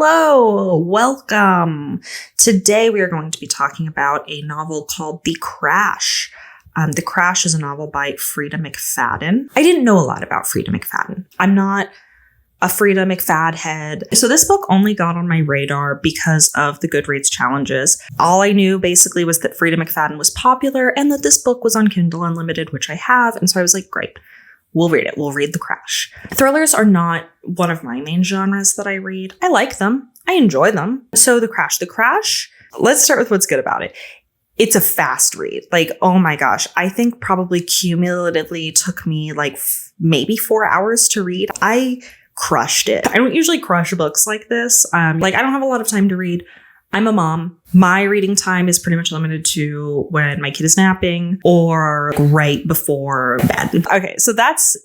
Hello, welcome. Today we are going to be talking about a novel called The Crash. The Crash is a novel by Freida McFadden. I didn't know a lot about Freida McFadden. I'm not a Freida McFadden head. So this book only got on my radar because of the Goodreads challenges. All I knew basically was that Freida McFadden was popular and that this book was on Kindle Unlimited, which I have. And so I was like, great. We'll read it. We'll read The Crash. Thrillers are not one of my main genres that I read. I like them. I enjoy them. So The Crash. The Crash, let's start with what's good about it. It's a fast read. Like, oh my gosh. I think probably cumulatively took me like maybe 4 hours to read. I crushed it. I don't usually crush books like this. I don't have a lot of time to read. I'm a mom. My reading time is pretty much limited to when my kid is napping or right before bed. Okay, so that's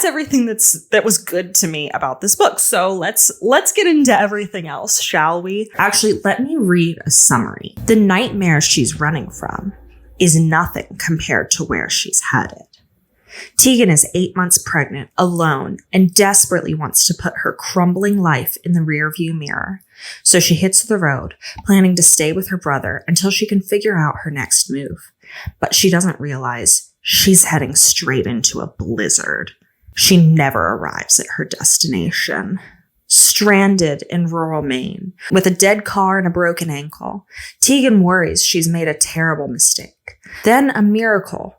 everything that was good to me about this book. So let's get into everything else, shall we? Actually, let me read a summary. The nightmare she's running from is nothing compared to where she's headed. Tegan is 8 months pregnant, alone, and desperately wants to put her crumbling life in the rearview mirror. So she hits the road, planning to stay with her brother until she can figure out her next move. But she doesn't realize she's heading straight into a blizzard. She never arrives at her destination. Stranded in rural Maine, with a dead car and a broken ankle, Tegan worries she's made a terrible mistake. Then a miracle.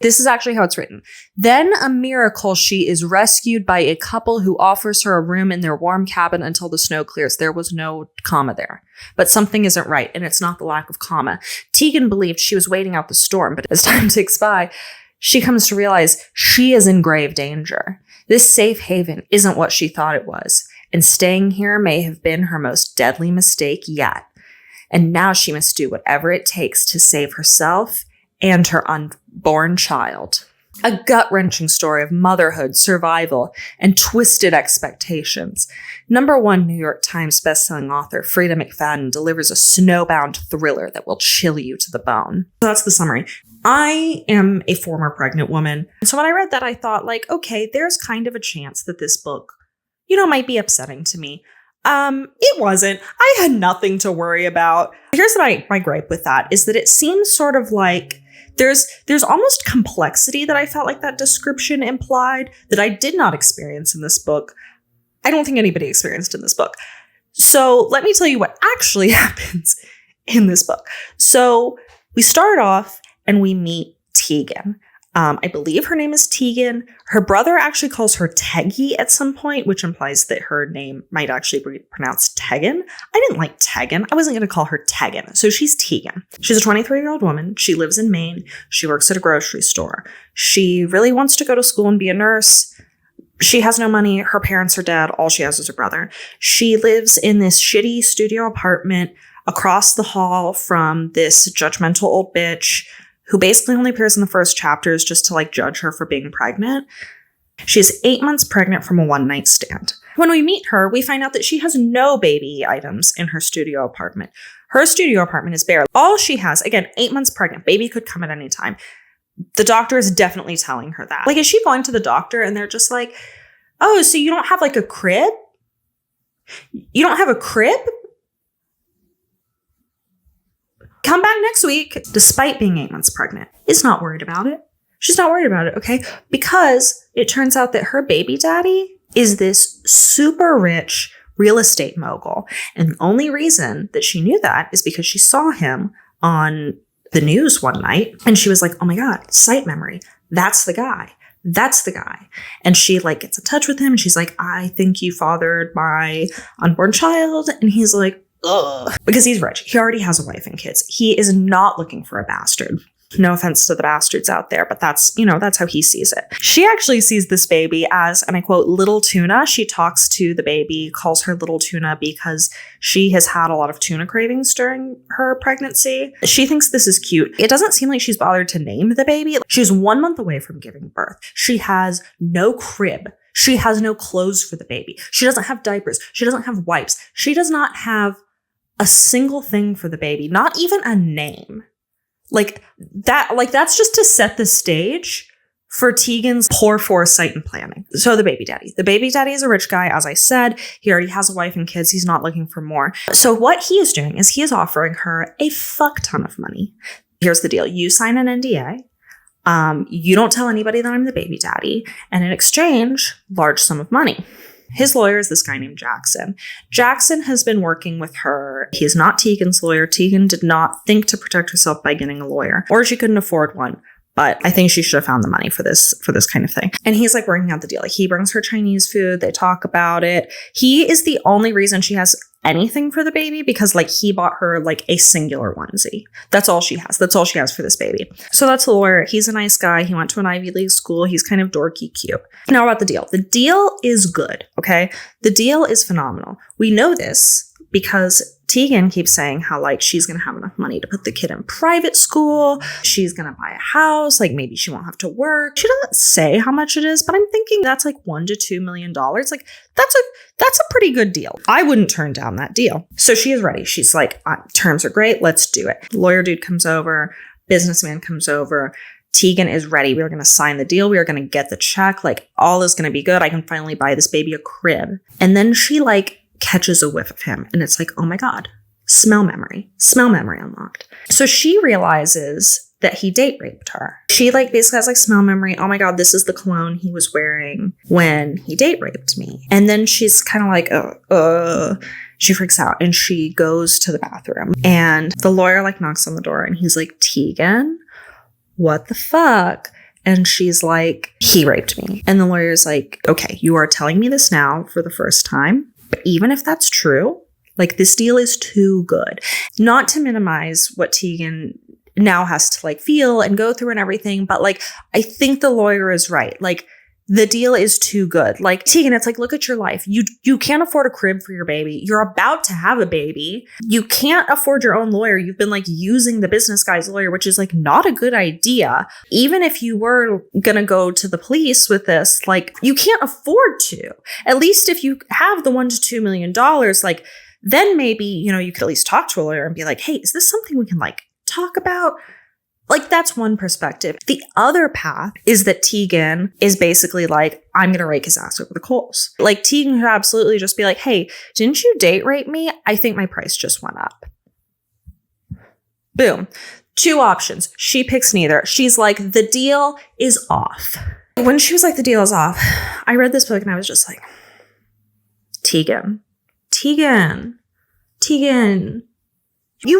This is actually how it's written. Then a miracle, she is rescued by a couple who offers her a room in their warm cabin until the snow clears. There was no comma there. But something isn't right, and it's not the lack of comma. Tegan believed she was waiting out the storm, but as time ticks by, she comes to realize she is in grave danger. This safe haven isn't what she thought it was, and staying here may have been her most deadly mistake yet. And now she must do whatever it takes to save herself and her unborn child. A gut-wrenching story of motherhood, survival, and twisted expectations. #1 New York Times bestselling author Freida McFadden delivers a snowbound thriller that will chill you to the bone. So that's the summary. I am a former pregnant woman. So when I read that, I thought okay, there's kind of a chance that this book, might be upsetting to me. It wasn't. I had nothing to worry about. Here's my gripe with that is that it seems sort of like there's almost complexity that I felt like that description implied that I did not experience in this book. I don't think anybody experienced in this book. So let me tell you what actually happens in this book. So we start off and we meet Tegan. I believe her name is Tegan. Her brother actually calls her Teggy at some point, which implies that her name might actually be pronounced Tegan. I didn't like Tegan. I wasn't going to call her Tegan. So she's Tegan. She's a 23-year-old woman. She lives in Maine. She works at a grocery store. She really wants to go to school and be a nurse. She has no money. Her parents are dead. All she has is her brother. She lives in this shitty studio apartment across the hall from this judgmental old bitch who basically only appears in the first chapters just to judge her for being pregnant. She's 8 months pregnant from a one-night stand. When we meet her, we find out that she has no baby items in her studio apartment. Her studio apartment is bare. All she has, again, 8 months pregnant, baby could come at any time. The doctor is definitely telling her that. Is she going to the doctor and they're just like, oh, so you don't have a crib? You don't have a crib? Come back next week, despite being 8 months pregnant, is not worried about it. She's not worried about it, okay? Because it turns out that her baby daddy is this super rich real estate mogul. And the only reason that she knew that is because she saw him on the news one night. And she was like, oh my God, sight memory. That's the guy. That's the guy. And she gets in touch with him. And she's like, I think you fathered my unborn child. And he's like, ugh, because he's rich. He already has a wife and kids. He is not looking for a bastard. No offense to the bastards out there, but that's how he sees it. She actually sees this baby as, and I quote, little tuna. She talks to the baby, calls her little tuna because she has had a lot of tuna cravings during her pregnancy. She thinks this is cute. It doesn't seem like she's bothered to name the baby. She's 1 month away from giving birth. She has no crib. She has no clothes for the baby. She doesn't have diapers. She doesn't have wipes. She does not have a single thing for the baby, not even a name. That's just to set the stage for Tegan's poor foresight and planning. So the baby daddy. The baby daddy is a rich guy. As I said, he already has a wife and kids. He's not looking for more. So what he is doing is he is offering her a fuck ton of money. Here's the deal. You sign an NDA. You don't tell anybody that I'm the baby daddy. And in exchange, large sum of money. His lawyer is this guy named Jackson. Jackson has been working with her. He is not Tegan's lawyer. Tegan did not think to protect herself by getting a lawyer, or she couldn't afford one. But I think she should have found the money for this kind of thing. And he's like working out the deal. Like, he brings her Chinese food. They talk about it. He is the only reason she has anything for the baby, because like he bought her like a singular onesie. That's all she has. That's all she has for this baby. So that's the lawyer. He's a nice guy. He went to an Ivy League school. He's kind of dorky cute. Now about the deal. The deal is good. Okay. The deal is phenomenal. We know this because Tegan keeps saying how like she's going to have enough money to put the kid in private school. She's going to buy a house. Like maybe she won't have to work. She doesn't say how much it is, but I'm thinking that's like $1 to $2 million. Like that's a pretty good deal. I wouldn't turn down that deal. So she is ready. She's like, terms are great. Let's do it. Lawyer dude comes over. Businessman comes over. Tegan is ready. We are going to sign the deal. We are going to get the check. Like all is going to be good. I can finally buy this baby a crib. And then she like catches a whiff of him. And it's like, oh my God, smell memory unlocked. So she realizes that he date raped her. She like basically has like smell memory. Oh my God, this is the cologne he was wearing when he date raped me. And then she's kind of like, she freaks out and she goes to the bathroom. And the lawyer like knocks on the door and he's like, Tegan, what the fuck? And she's like, he raped me. And the lawyer's like, okay, you are telling me this now for the first time. But even if that's true, like this deal is too good. Not to minimize what Tegan now has to like feel and go through and everything. But like, I think the lawyer is right. Like the deal is too good. Like Tegan, it's like, look at your life. You can't afford a crib for your baby. You're about to have a baby. You can't afford your own lawyer. You've been like using the business guy's lawyer, which is like not a good idea. Even if you were going to go to the police with this, like you can't afford to. At least if you have the $1 to $2 million, like then maybe, you know, you could at least talk to a lawyer and be like, hey, is this something we can like talk about? Like, that's one perspective. The other path is that Tegan is basically like, I'm going to rake his ass over the coals. Like, Tegan could absolutely just be like, hey, didn't you date rape me? I think my price just went up. Boom. Two options. She picks neither. She's like, the deal is off. When she was like, the deal is off, I read this book and I was just like, Tegan, you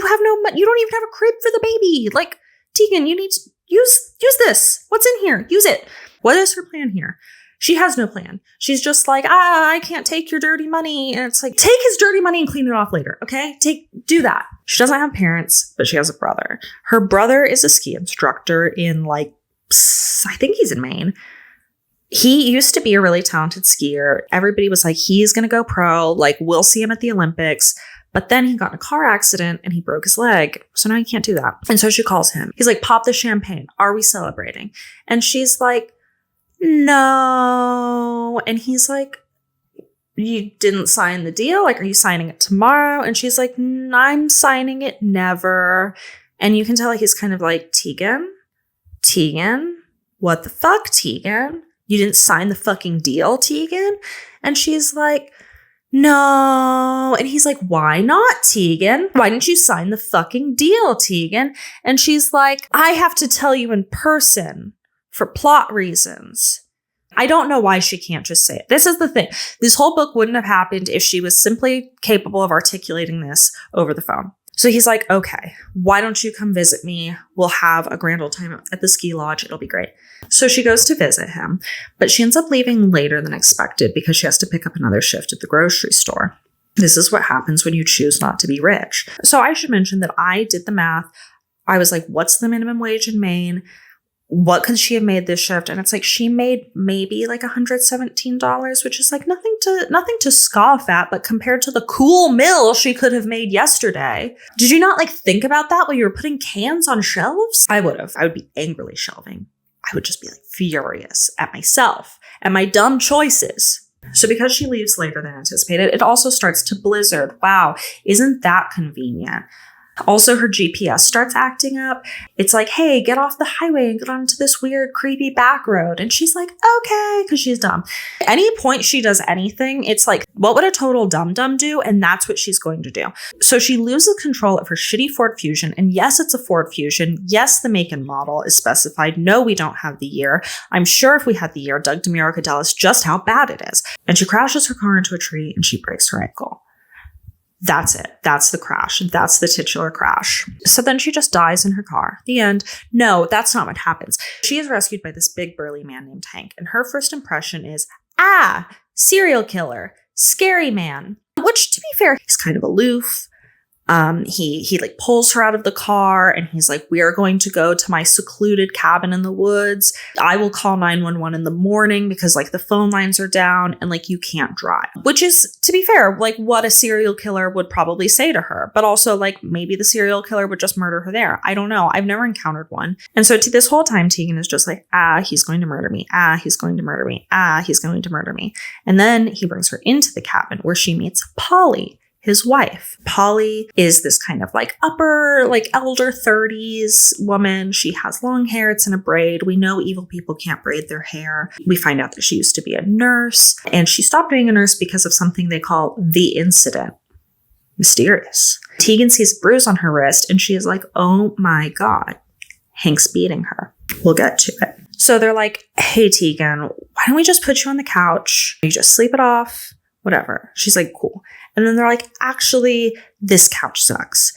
have no money. You don't even have a crib for the baby. Like, Tegan, you need to use this. What's in here? Use it. What is her plan here? She has no plan. She's just like, I can't take your dirty money. And it's like, take his dirty money and clean it off later. Okay? Do that. She doesn't have parents, but she has a brother. Her brother is a ski instructor in like, I think he's in Maine. He used to be a really talented skier. Everybody was like, he's going to go pro. Like, we'll see him at the Olympics. But then he got in a car accident and he broke his leg. So now he can't do that. And so she calls him. He's like, pop the champagne. Are we celebrating? And she's like, no. And he's like, you didn't sign the deal? Like, are you signing it tomorrow? And she's like, I'm signing it never. And you can tell he's kind of like, Tegan, what the fuck, Tegan? You didn't sign the fucking deal, Tegan? And she's like, no. And he's like, why not, Tegan? Why didn't you sign the fucking deal, Tegan? And she's like, I have to tell you in person for plot reasons. I don't know why she can't just say it. This is the thing. This whole book wouldn't have happened if she was simply capable of articulating this over the phone. So he's like, okay, why don't you come visit me? We'll have a grand old time at the ski lodge. It'll be great. So she goes to visit him, but she ends up leaving later than expected because she has to pick up another shift at the grocery store. This is what happens when you choose not to be rich. So I should mention that I did the math. I was like, what's the minimum wage in Maine? What could she have made this shift? And it's like, she made maybe like $117, which is like nothing to scoff at, but compared to the cool meal she could have made yesterday. Did you not like think about that while you were putting cans on shelves? I would have. I would be angrily shelving. I would just be like furious at myself and my dumb choices. So because she leaves later than anticipated, it also starts to blizzard. Wow, isn't that convenient? Also, her GPS starts acting up. It's like, hey, get off the highway and get onto this weird, creepy back road. And she's like, okay, because she's dumb. Any point she does anything, it's like, what would a total dum-dum do? And that's what she's going to do. So she loses control of her shitty Ford Fusion. And yes, it's a Ford Fusion. Yes, the make and model is specified. No, we don't have the year. I'm sure if we had the year, Doug DeMuro could tell us just how bad it is. And she crashes her car into a tree and she breaks her ankle. That's it. That's the crash. That's the titular crash. So then she just dies in her car. The end. No, that's not what happens. She is rescued by this big burly man named Hank. And her first impression is, serial killer, scary man. Which, to be fair, he's kind of aloof. He like pulls her out of the car and he's like, we are going to go to my secluded cabin in the woods. I will call 911 in the morning because like the phone lines are down and like you can't drive, which is, to be fair, like what a serial killer would probably say to her. But also like maybe the serial killer would just murder her there. I don't know. I've never encountered one. And so this whole time Tegan is just like, he's going to murder me. He's going to murder me. He's going to murder me. And then he brings her into the cabin where she meets Polly, his wife. Polly is this kind of like upper, like elder 30s woman. She has long hair. It's in a braid. We know evil people can't braid their hair. We find out that she used to be a nurse and she stopped being a nurse because of something they call the incident. Mysterious. Tegan sees a bruise on her wrist and she is like, oh my God, Hank's beating her. We'll get to it. So they're like, hey, Tegan, why don't we just put you on the couch? You just sleep it off, whatever. She's like, cool. And then they're like, actually, this couch sucks.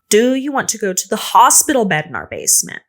Do you want to go to the hospital bed in our basement?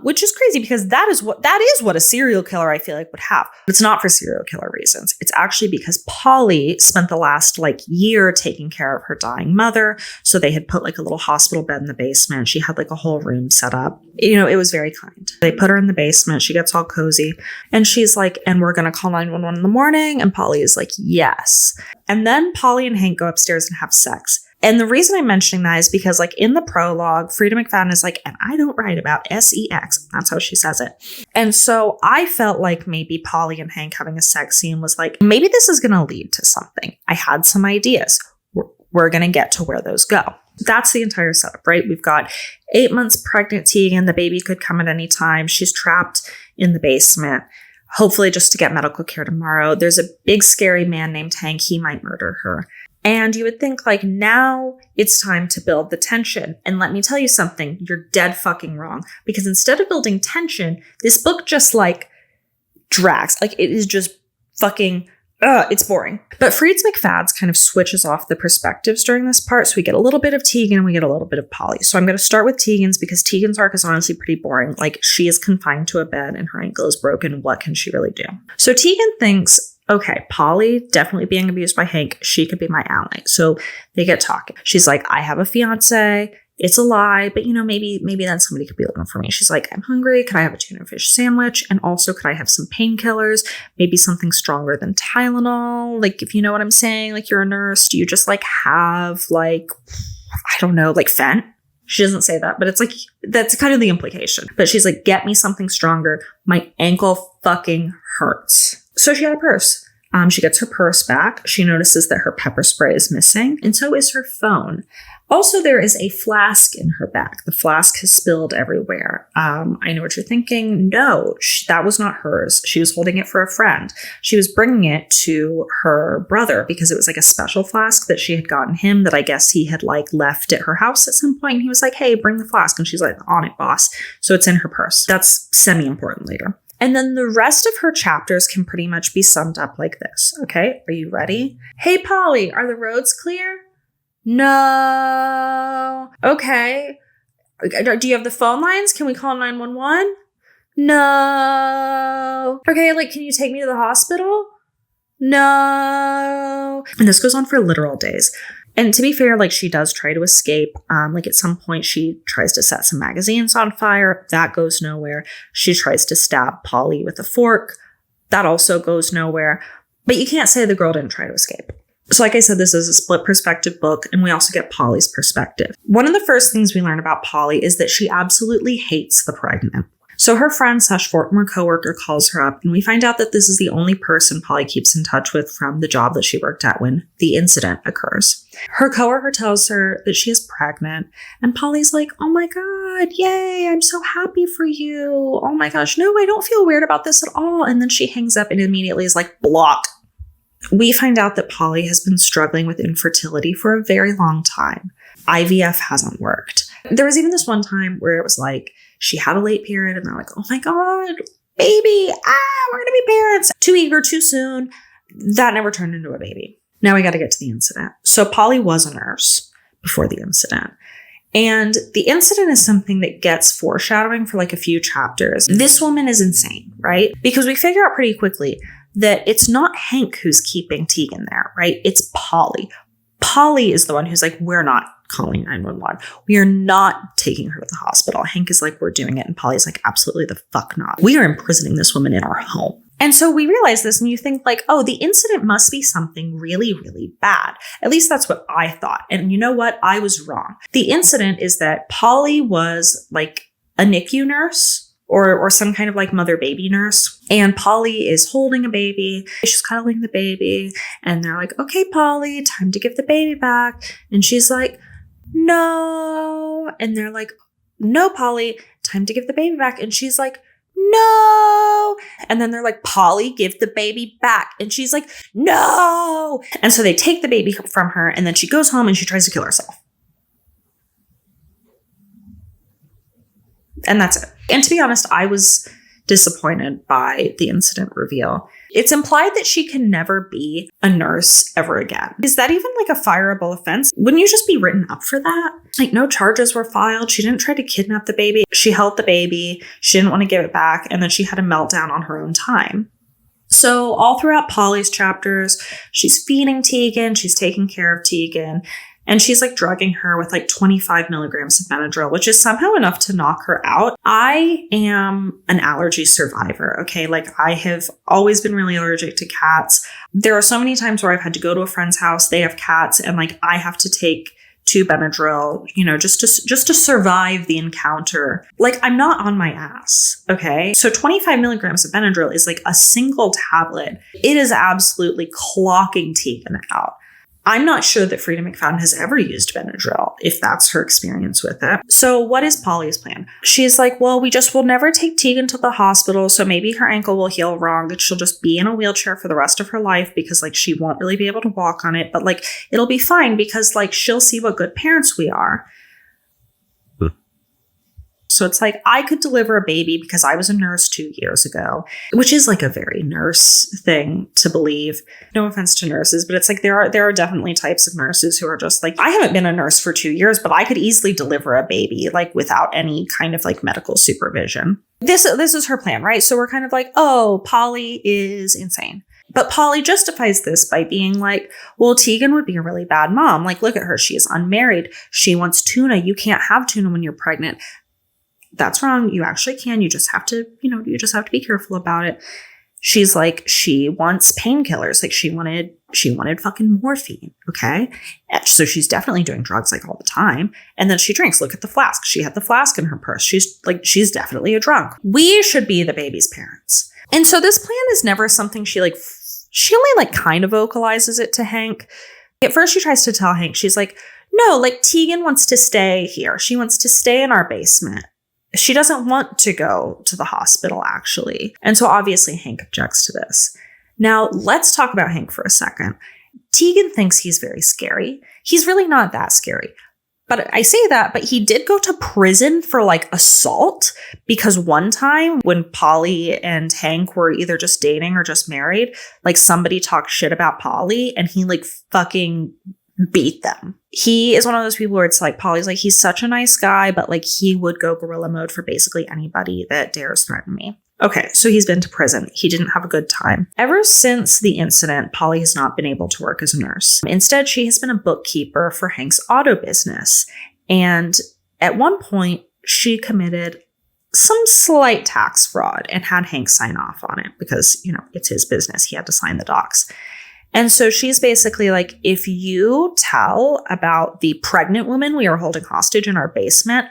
Which is crazy because that is what a serial killer I feel like would have. It's not for serial killer reasons. It's actually because Polly spent the last like year taking care of her dying mother. So they had put like a little hospital bed in the basement. She had like a whole room set up. You know, it was very kind. They put her in the basement. She gets all cozy and she's like, and we're going to call 911 in the morning. And Polly is like, yes. And then Polly and Hank go upstairs and have sex. And the reason I'm mentioning that is because like in the prologue, Freida McFadden is like, and I don't write about sex. That's how she says it. And so I felt like maybe Polly and Hank having a sex scene was like, maybe this is going to lead to something. I had some ideas. We're going to get to where those go. That's the entire setup, right? We've got 8 months pregnant Tegan. The baby could come at any time. She's trapped in the basement, hopefully just to get medical care tomorrow. There's a big scary man named Hank. He might murder her. And you would think like now it's time to build the tension. And let me tell you something, you're dead fucking wrong. Because instead of building tension, this book just like drags. Like it is just fucking, it's boring. But Freida McFadden kind of switches off the perspectives during this part. So we get a little bit of Tegan and we get a little bit of Polly. So I'm going to start with Tegan's because Tegan's arc is honestly pretty boring. Like she is confined to a bed and her ankle is broken. What can she really do? So Tegan thinks, okay, Polly definitely being abused by Hank. She could be my ally. So they get talking. She's like, I have a fiance. It's a lie, but you know, maybe then somebody could be looking for me. She's like, I'm hungry. Could I have a tuna fish sandwich? And also, could I have some painkillers? Maybe something stronger than Tylenol? Like, if you know what I'm saying, like you're a nurse, do you just like have like, I don't know, like Fent? She doesn't say that, but it's like, that's kind of the implication. But she's like, get me something stronger. My ankle fucking hurts. So she had a purse. She gets her purse back. She notices that her pepper spray is missing, and so is her phone. Also, there is a flask in her bag. The flask has spilled everywhere. I know what you're thinking. No, that was not hers. She was holding it for a friend. She was bringing it to her brother because it was like a special flask that she had gotten him that I guess he had like left at her house at some point. And he was like, hey, bring the flask. And she's like, on it, boss. So it's in her purse. That's semi-important later. And then the rest of her chapters can pretty much be summed up like this. Okay, are you ready? Hey, Polly, are the roads clear? No. Okay. Do you have the phone lines? Can we call 911? No. Okay, like, can you take me to the hospital? No. And this goes on for literal days. And to be fair, like she does try to escape. Like at some point she tries to set some magazines on fire. That goes nowhere. She tries to stab Polly with a fork. That also goes nowhere. But you can't say the girl didn't try to escape. So like I said, this is a split perspective book, and we also get Polly's perspective. One of the first things we learn about Polly is that she absolutely hates the pregnant. So her friend / former coworker calls her up, and we find out that this is the only person Polly keeps in touch with from the job that she worked at when the incident occurs. Her coworker tells her that she is pregnant, and Polly's like, oh my God, yay, I'm so happy for you. Oh my gosh, no, I don't feel weird about this at all. And then she hangs up and immediately is like, block. We find out that Polly has been struggling with infertility for a very long time. IVF hasn't worked. There was even this one time where it was like, she had a late period and they're like, oh my God, baby, we're going to be parents. Too eager, too soon. That never turned into a baby. Now we got to get to the incident. So Polly was a nurse before the incident. And the incident is something that gets foreshadowing for like a few chapters. This woman is insane, right? Because we figure out pretty quickly that it's not Hank who's keeping Tegan there, right? It's Polly. Polly is the one who's like, we're not calling 911. We are not taking her to the hospital. Hank is like, we're doing it. And Polly's like, absolutely the fuck not. We are imprisoning this woman in our home. And so we realize this and you think like, oh, the incident must be something really, really bad. At least that's what I thought. And you know what? I was wrong. The incident is that Polly was like a NICU nurse or some kind of like mother-baby nurse. And Polly is holding a baby. She's cuddling the baby. And they're like, okay, Polly, time to give the baby back. And she's like, no. And they're like, no, Polly, time to give the baby back. And she's like, no. And then they're like, Polly, give the baby back. And she's like, no. And so they take the baby from her. And then she goes home and she tries to kill herself. And that's it. And to be honest, I was disappointed by the incident reveal. It's implied that she can never be a nurse ever again. Is that even like a fireable offense? Wouldn't you just be written up for that? Like no charges were filed. She didn't try to kidnap the baby. She held the baby. She didn't want to give it back. And then she had a meltdown on her own time. So all throughout Polly's chapters, she's feeding Tegan. She's taking care of Tegan. And she's like drugging her with like 25 milligrams of Benadryl, which is somehow enough to knock her out. I am an allergy survivor, okay? Like I have always been really allergic to cats. There are so many times where I've had to go to a friend's house, they have cats, and like I have to take 2 Benadryl, you know, just to survive the encounter. Like I'm not on my ass, okay? So 25 milligrams of Benadryl is like a single tablet. It is absolutely clocking Tegan out. I'm not sure that Freida McFadden has ever used Benadryl, if that's her experience with it. So what is Polly's plan? She's like, well, we just will never take Tegan to the hospital, so maybe her ankle will heal wrong, that she'll just be in a wheelchair for the rest of her life because, like, she won't really be able to walk on it, but, like, it'll be fine because, like, she'll see what good parents we are. So it's like, I could deliver a baby because I was a nurse 2 years ago, which is like a very nurse thing to believe. No offense to nurses, but it's like there are definitely types of nurses who are just like, I haven't been a nurse for 2 years, but I could easily deliver a baby like without any kind of like medical supervision. This is her plan, right? So we're kind of like, oh, Polly is insane. But Polly justifies this by being like, well, Tegan would be a really bad mom. Like, look at her. She is unmarried. She wants tuna. You can't have tuna when you're pregnant. That's wrong. You actually can. You just have to, you just have to be careful about it. She's like, she wants painkillers. Like she wanted fucking morphine. Okay. So she's definitely doing drugs like all the time. And then she drinks. Look at the flask. She had the flask in her purse. She's definitely a drunk. We should be the baby's parents. And so this plan is never something she only like kind of vocalizes it to Hank. At first she tries to tell Hank, she's like, no, like Tegan wants to stay here. She wants to stay in our basement. She doesn't want to go to the hospital, actually. And so obviously Hank objects to this. Now, let's talk about Hank for a second. Tegan thinks he's very scary. He's really not that scary. But I say that, but he did go to prison for like assault because one time when Polly and Hank were either just dating or just married, like somebody talked shit about Polly and he like fucking beat them. He is one of those people where it's like, Polly's like, he's such a nice guy, but like he would go gorilla mode for basically anybody that dares threaten me. Okay, so he's been to prison. He didn't have a good time. Ever since the incident, Polly has not been able to work as a nurse. Instead, she has been a bookkeeper for Hank's auto business. And at one point, she committed some slight tax fraud and had Hank sign off on it because, it's his business. He had to sign the docs. And so she's basically like, if you tell about the pregnant woman we are holding hostage in our basement,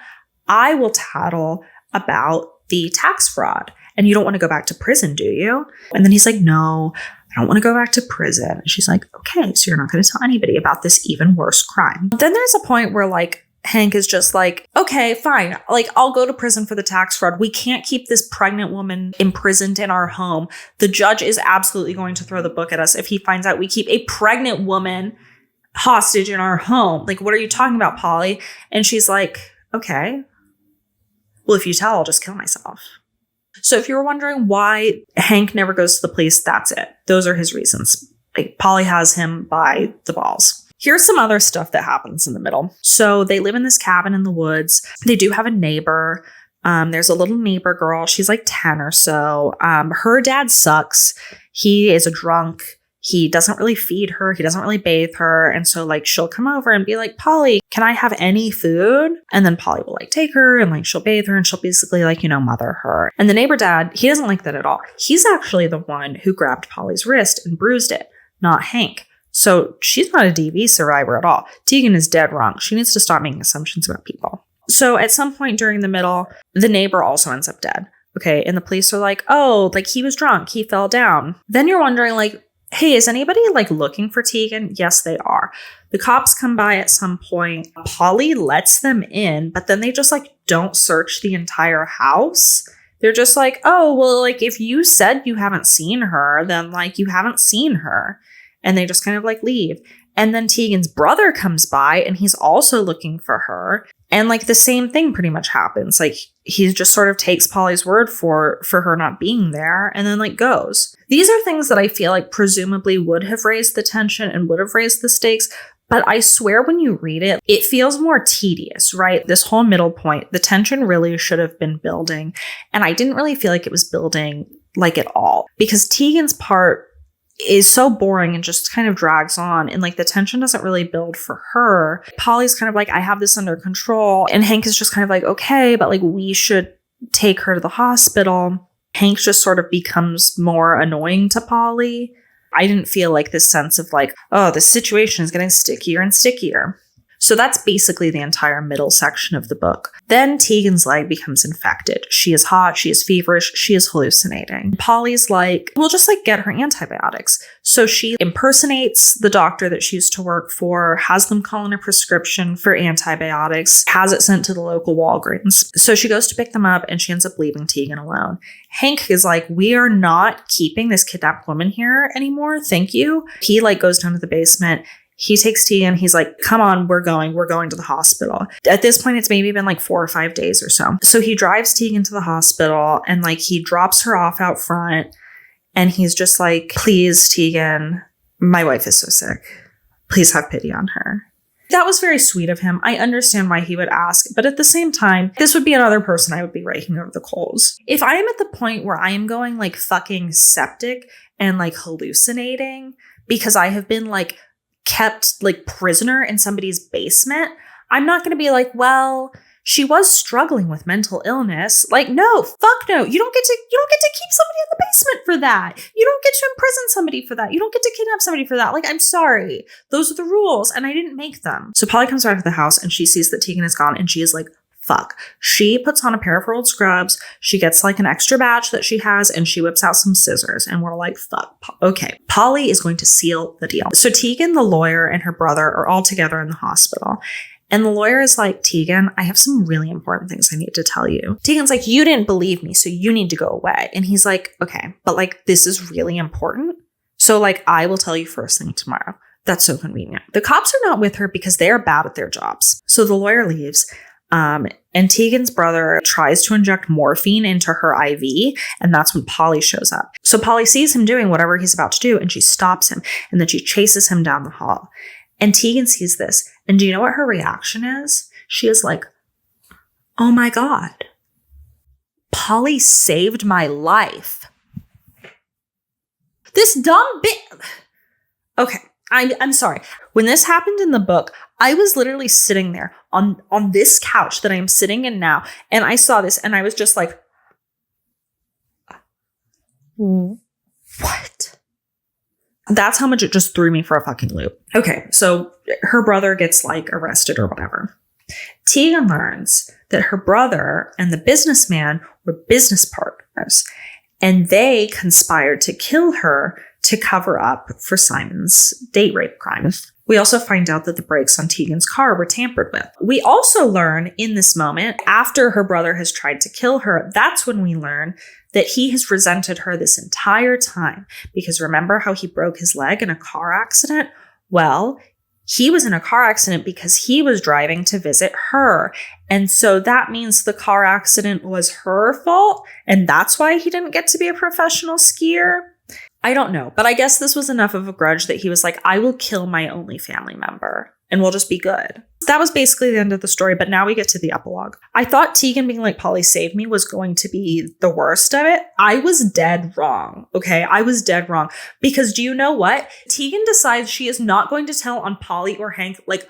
I will tattle about the tax fraud. And you don't want to go back to prison, do you? And then he's like, no, I don't want to go back to prison. And she's like, okay, so you're not going to tell anybody about this even worse crime. Then there's a point where like Hank is just like, okay, fine. Like, I'll go to prison for the tax fraud. We can't keep this pregnant woman imprisoned in our home. The judge is absolutely going to throw the book at us if he finds out we keep a pregnant woman hostage in our home. Like, what are you talking about, Polly? And she's like, okay, well, if you tell, I'll just kill myself. So if you were wondering why Hank never goes to the police, that's it. Those are his reasons. Like, Polly has him by the balls. Here's some other stuff that happens in the middle. So they live in this cabin in the woods. They do have a neighbor. There's a little neighbor girl. She's like 10 or so. Her dad sucks. He is a drunk. He doesn't really feed her. He doesn't really bathe her. And so like she'll come over and be like, Polly, can I have any food? And then Polly will like take her and like she'll bathe her and she'll basically like, mother her. And the neighbor dad, he doesn't like that at all. He's actually the one who grabbed Polly's wrist and bruised it, not Hank. So she's not a DV survivor at all. Tegan is dead wrong. She needs to stop making assumptions about people. So at some point during the middle, the neighbor also ends up dead. Okay. And the police are like, oh, like he was drunk. He fell down. Then you're wondering like, hey, is anybody like looking for Tegan? Yes, they are. The cops come by at some point. Polly lets them in, but then they just like don't search the entire house. They're just like, oh, well, like if you said you haven't seen her, then like you haven't seen her. And they just kind of like leave. And then Tegan's brother comes by and he's also looking for her. And like the same thing pretty much happens. Like he just sort of takes Polly's word for her not being there and then like goes. These are things that I feel like presumably would have raised the tension and would have raised the stakes. But I swear when you read it, it feels more tedious, right? This whole middle point, the tension really should have been building. And I didn't really feel like it was building like at all because Tegan's part is so boring and just kind of drags on. And like the tension doesn't really build for her. Polly's kind of like, I have this under control. And Hank is just kind of like, okay, but like we should take her to the hospital. Hank just sort of becomes more annoying to Polly. I didn't feel like this sense of like, oh, this situation is getting stickier and stickier. So that's basically the entire middle section of the book. Then Tegan's leg becomes infected. She is hot. She is feverish. She is hallucinating. Polly's like, we'll just like get her antibiotics. So she impersonates the doctor that she used to work for, has them call in a prescription for antibiotics, has it sent to the local Walgreens. So she goes to pick them up and she ends up leaving Tegan alone. Hank is like, we are not keeping this kidnapped woman here anymore. Thank you. He like goes down to the basement. He takes Tegan. He's like, come on, we're going to the hospital. At this point, it's maybe been like 4 or 5 days or so. So he drives Tegan to the hospital and like he drops her off out front. And he's just like, please, Tegan, my wife is so sick. Please have pity on her. That was very sweet of him. I understand why he would ask. But at the same time, this would be another person I would be raking over the coals. If I am at the point where I am going like fucking septic and like hallucinating because I have been like kept like prisoner in somebody's basement, I'm not going to be like, well, she was struggling with mental illness. Like, no, fuck no. You don't get to keep somebody in the basement for that. You don't get to imprison somebody for that. You don't get to kidnap somebody for that. Like, I'm sorry. Those are the rules and I didn't make them. So Polly comes back to the house and she sees that Tegan is gone and she is like, fuck. She puts on a pair of her old scrubs. She gets like an extra badge that she has and she whips out some scissors. And we're like, fuck. Okay. Polly is going to seal the deal. So Tegan, the lawyer, and her brother are all together in the hospital. And the lawyer is like, Tegan, I have some really important things I need to tell you. Tegan's like, you didn't believe me, so you need to go away. And he's like, okay, but like, this is really important. So like, I will tell you first thing tomorrow. That's so convenient. The cops are not with her because they are bad at their jobs. So the lawyer leaves. And Tegan's brother tries to inject morphine into her IV, and that's when Polly shows up. So Polly sees him doing whatever he's about to do, and she stops him, and then she chases him down the hall. And Tegan sees this, and do you know what her reaction is? She is like, oh my God, Polly saved my life. This dumb bitch. Okay. I'm sorry. When this happened in the book, I was literally sitting there on this couch that I'm sitting in now. And I saw this and I was just like, what? That's how much it just threw me for a fucking loop. Okay. So her brother gets like arrested or whatever. Tegan learns that her brother and the businessman were were business partners, and they conspired to kill her to cover up for Simon's date rape crime. We also find out that the brakes on Tegan's car were tampered with. We also learn in this moment, after her brother has tried to kill her, that's when we learn that he has resented her this entire time. Because remember how he broke his leg in a car accident? Well, he was in a car accident because he was driving to visit her. And so that means the car accident was her fault. And that's why he didn't get to be a professional skier. I don't know. But I guess this was enough of a grudge that he was like, I will kill my only family member and we'll just be good. That was basically the end of the story. But now we get to the epilogue. I thought Tegan being like, Polly saved me was going to be the worst of it. I was dead wrong. Okay. I was dead wrong. Because do you know what? Tegan decides she is not going to tell on Polly or Hank, like,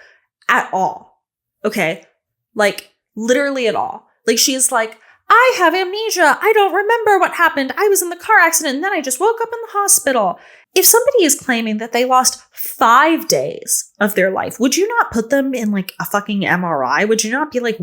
at all. Okay. Like, literally at all. Like, she's like, I have amnesia. I don't remember what happened. I was in the car accident and then I just woke up in the hospital. If somebody is claiming that they lost 5 days of their life, would you not put them in like a fucking MRI? Would you not be like,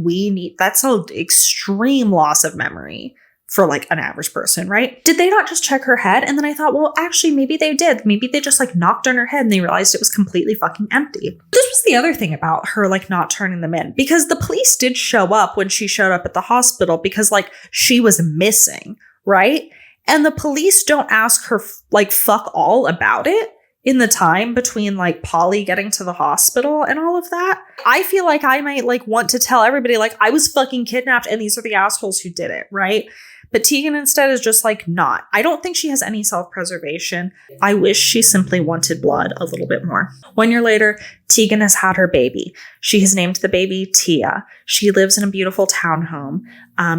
that's an extreme loss of memory for like an average person, right? Did they not just check her head? And then I thought, well, actually, maybe they did. Maybe they just like knocked on her head and they realized it was completely fucking empty. This was the other thing about her like not turning them in, because the police did show up when she showed up at the hospital because like she was missing, right? And the police don't ask her like fuck all about it in the time between like Polly getting to the hospital and all of that. I feel like I might like want to tell everybody like I was fucking kidnapped and these are the assholes who did it, right? But Tegan instead is just like not. I don't think she has any self-preservation. I wish she simply wanted blood a little bit more. 1 year later, Tegan has had her baby. She has named the baby Tia. She lives in a beautiful townhome.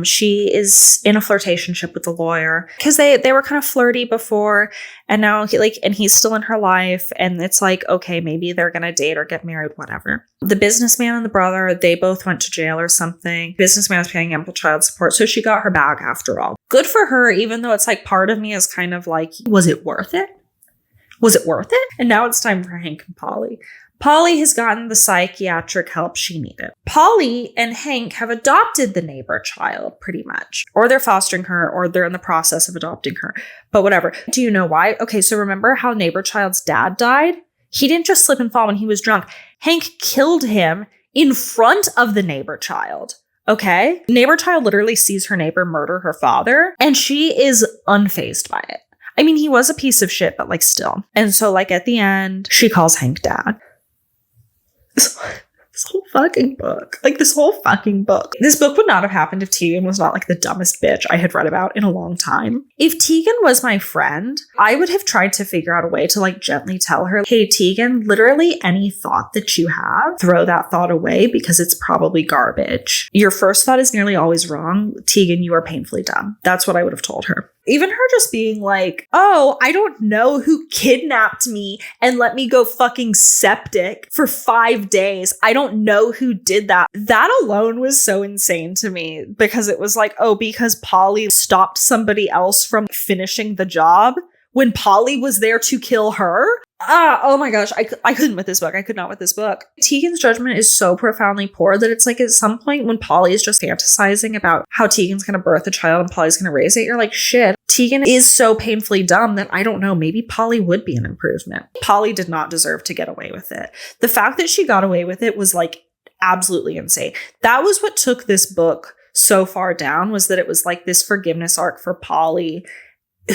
She is in a flirtationship with the lawyer because they were kind of flirty before, and now he's still in her life, and it's like, okay, maybe they're gonna date or get married, whatever. The businessman and the brother, they both went to jail or something. Businessman is paying ample child support, so she got her back after all. Good for her, even though it's like part of me is kind of like, was it worth it? Was it worth it? And now it's time for Hank and Polly. Polly has gotten the psychiatric help she needed. Polly and Hank have adopted the neighbor child, pretty much. Or they're fostering her, or they're in the process of adopting her. But whatever. Do you know why? Okay, so remember how neighbor child's dad died? He didn't just slip and fall when he was drunk. Hank killed him in front of the neighbor child. Okay? Neighbor child literally sees her neighbor murder her father, and she is unfazed by it. I mean, he was a piece of shit, but like still. And so like at the end, she calls Hank dad. This whole fucking book. This book would not have happened if Tegan was not like the dumbest bitch I had read about in a long time. If Tegan was my friend, I would have tried to figure out a way to like gently tell her, hey, Tegan, literally any thought that you have, throw that thought away because it's probably garbage. Your first thought is nearly always wrong. Tegan, you are painfully dumb. That's what I would have told her. Even her just being like, oh, I don't know who kidnapped me and let me go fucking septic for 5 days. I don't know who did that. That alone was so insane to me because it was like, oh, because Polly stopped somebody else from finishing the job when Polly was there to kill her. Oh my gosh, I couldn't with this book. I could not with this book. Tegan's judgment is so profoundly poor that it's like at some point when Polly is just fantasizing about how Tegan's going to birth a child and Polly's going to raise it, you're like, shit, Tegan is so painfully dumb that I don't know, maybe Polly would be an improvement. Polly did not deserve to get away with it. The fact that she got away with it was like absolutely insane. That was what took this book so far down, was that it was like this forgiveness arc for Polly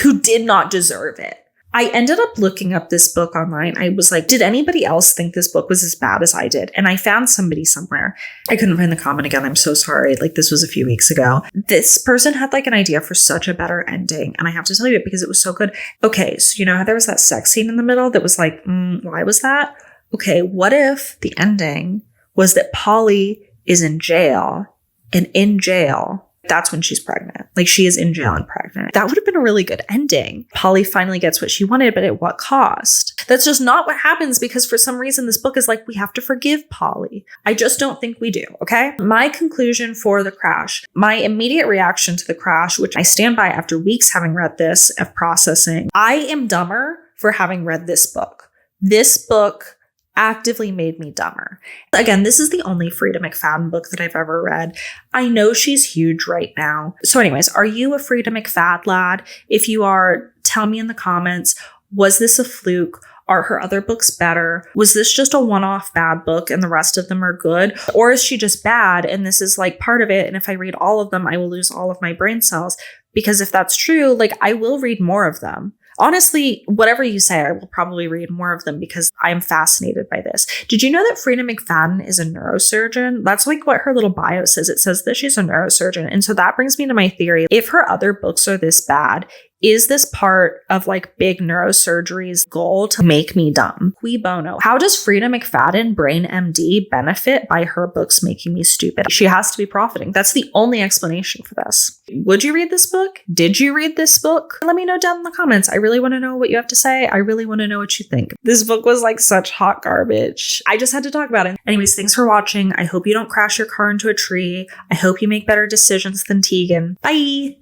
who did not deserve it. I ended up looking up this book online. I was like, did anybody else think this book was as bad as I did? And I found somebody somewhere. I couldn't find the comment again. I'm so sorry. Like, this was a few weeks ago. This person had like an idea for such a better ending. And I have to tell you it because it was so good. Okay, so you know how there was that sex scene in the middle that was like, why was that? Okay, what if the ending was that Polly is in jail, and in jail, that's when she's pregnant. Like, she is in jail and pregnant. That would have been a really good ending. Polly finally gets what she wanted, but at what cost? That's just not what happens, because for some reason this book is like, we have to forgive Polly. I just don't think we do, okay? My conclusion for The Crash, my immediate reaction to The Crash, which I stand by after weeks having read this, of processing, I am dumber for having read this book. This book actively made me dumber. Again, this is the only Freida McFadden book that I've ever read. I know she's huge right now. So anyways, are you a Freida McFadden lad? If you are, tell me in the comments, was this a fluke? Are her other books better? Was this just a one-off bad book and the rest of them are good? Or is she just bad and this is like part of it, and if I read all of them, I will lose all of my brain cells? Because if that's true, like I will read more of them. Honestly, whatever you say, I will probably read more of them because I'm fascinated by this. Did you know that Freida McFadden is a neurosurgeon? That's like what her little bio says. It says that she's a neurosurgeon. And so that brings me to my theory. If her other books are this bad, is this part of like big neurosurgery's goal to make me dumb? Cui bono. How does Freida McFadden, Brain MD, benefit by her books making me stupid? She has to be profiting. That's the only explanation for this. Would you read this book? Did you read this book? Let me know down in the comments. I really want to know what you have to say. I really want to know what you think. This book was like such hot garbage. I just had to talk about it. Anyways, thanks for watching. I hope you don't crash your car into a tree. I hope you make better decisions than Tegan. Bye!